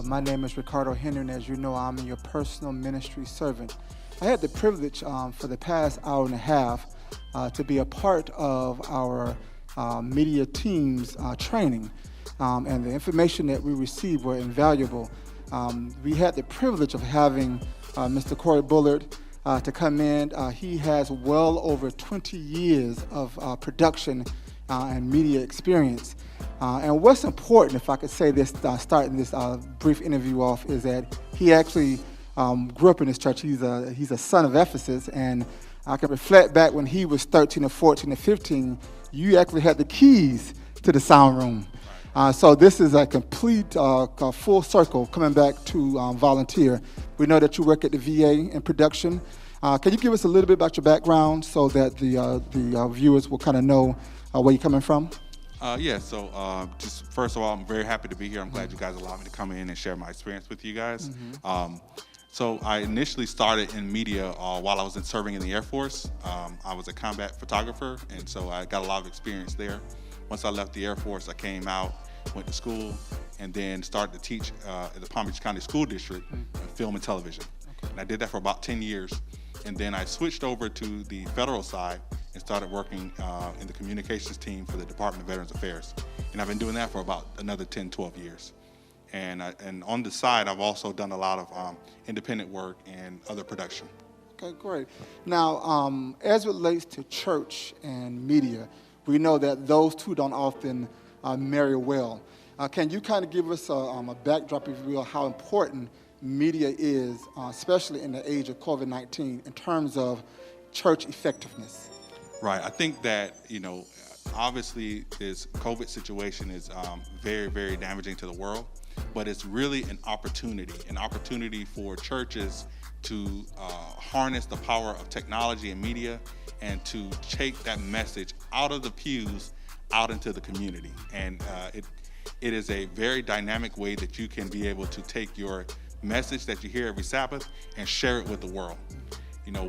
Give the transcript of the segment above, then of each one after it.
My name is Ricardo Henry, and as you know, I'm your personal ministry servant. I had the privilege for the past hour and a half to be a part of our media team's training, and the information that we received were invaluable. We had the privilege of having Mr. Corey Bullard to come in. He has well over 20 years of production and media experience. And what's important, if I could say this, starting this brief interview off, is that he actually grew up in this church. He's a son of Ephesus, and I can reflect back when he was 13 or 14 or 15, you actually had the keys to the sound room. So this is a complete full circle coming back to volunteer. We know that you work at the VA in production. Can you give us a little bit about your background so that the viewers will kind of know where you're coming from? So just first of all, I'm very happy to be here. I'm glad you guys allowed me to come in and share my experience with you guys. So I initially started in media while I was serving in the Air Force. I was a combat photographer, and so I got a lot of experience there. Once I left the Air Force, I came out, went to school, and then started to teach at the Palm Beach County School District in film and television. And I did that for about 10 years. And then I switched over to the federal side and started working in the communications team for the Department of Veterans Affairs. And I've been doing that for about another 10, 12 years. And on the side, I've also done a lot of independent work and other production. Okay, great. Now, as it relates to church and media, we know that those two don't often marry well. Can you kind of give us a backdrop, if you will, how important media is, especially in the age of COVID-19, in terms of church effectiveness? Right. I think that, obviously this COVID situation is very, very damaging to the world, but it's really an opportunity for churches to harness the power of technology and media and to take that message out of the pews, out into the community. And it is a very dynamic way that you can be able to take your message that you hear every Sabbath and share it with the world.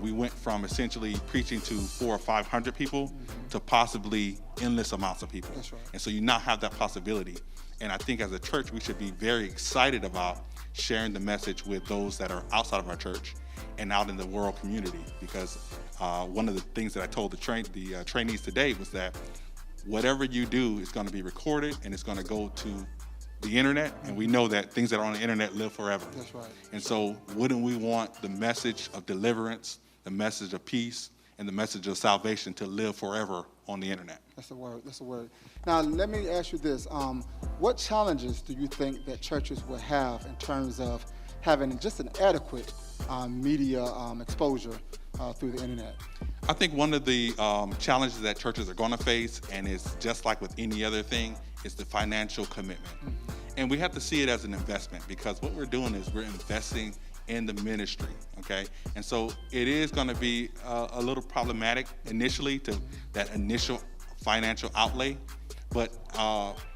We went from essentially preaching to 400 or 500 people to possibly endless amounts of people. That's right. And so you now have that possibility. And I think as a church, we should be very excited about sharing the message with those that are outside of our church and out in the world community. Because one of the things that I told the trainees today was that whatever you do is going to be recorded and it's going to go to the internet, and we know that things that are on the internet live forever. That's right. And so wouldn't we want the message of deliverance, the message of peace, and the message of salvation to live forever on the internet? That's the word. Now, let me ask you this. What challenges do you think that churches will have in terms of having just an adequate media exposure through the internet? I think one of the challenges that churches are going to face, and it's just like with any other thing, is the financial commitment. And we have to see it as an investment, because what we're doing is we're investing in the ministry, okay? And so it is going to be a little problematic initially to that initial financial outlay, but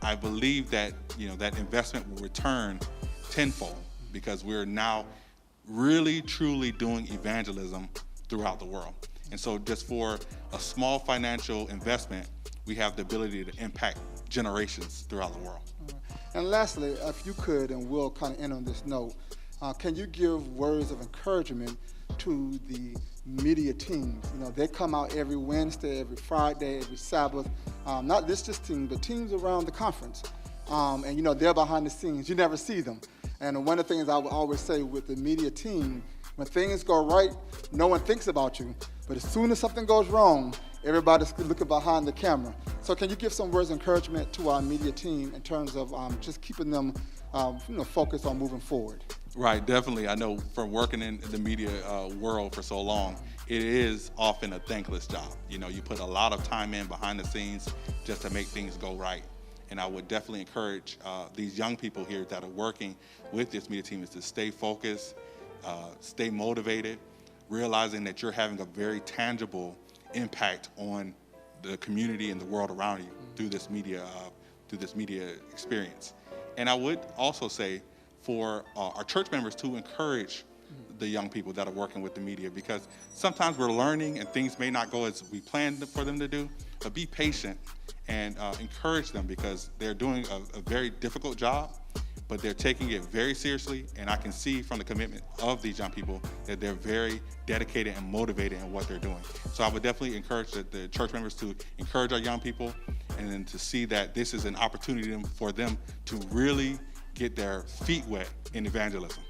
I believe that that investment will return tenfold, because we're now really truly doing evangelism throughout the world. And so just for a small financial investment, we have the ability to impact generations throughout the world. And lastly, if you could, and we'll kind of end on this note, can you give words of encouragement to the media teams? They come out every Wednesday, every Friday, every Sabbath, not this team, but teams around the conference. And they're behind the scenes. You never see them. And one of the things I would always say with the media team, when things go right, no one thinks about you. But as soon as something goes wrong, everybody's looking behind the camera. So can you give some words of encouragement to our media team in terms of just keeping them focused on moving forward? Right, definitely. I know from working in the media world for so long, it is often a thankless job. You put a lot of time in behind the scenes just to make things go right. And I would definitely encourage these young people here that are working with this media team is to stay focused, stay motivated, realizing that you're having a very tangible impact on the community and the world around you through this media experience. And I would also say for our church members to encourage the young people that are working with the media, because sometimes we're learning and things may not go as we planned for them to do, but be patient and encourage them, because they're doing a very difficult job, but they're taking it very seriously, and I can see from the commitment of these young people that they're very dedicated and motivated in what they're doing. So I would definitely encourage the church members to encourage our young people, and then to see that this is an opportunity for them to really get their feet wet in evangelism.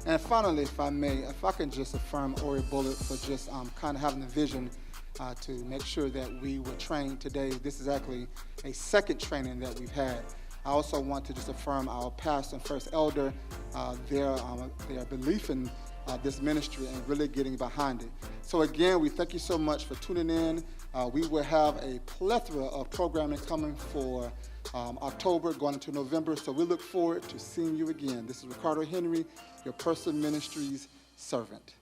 And finally, if I may, if I can just affirm Corey Bullard for just kind of having the vision to make sure that we were trained today. This is actually a second training that we've had. I also want to just affirm our pastor and first elder, their belief in this ministry and really getting behind it. So again, we thank you so much for tuning in. We will have a plethora of programming coming for October going into November, so we look forward to seeing you again. This is Ricardo Henry, your personal ministries servant.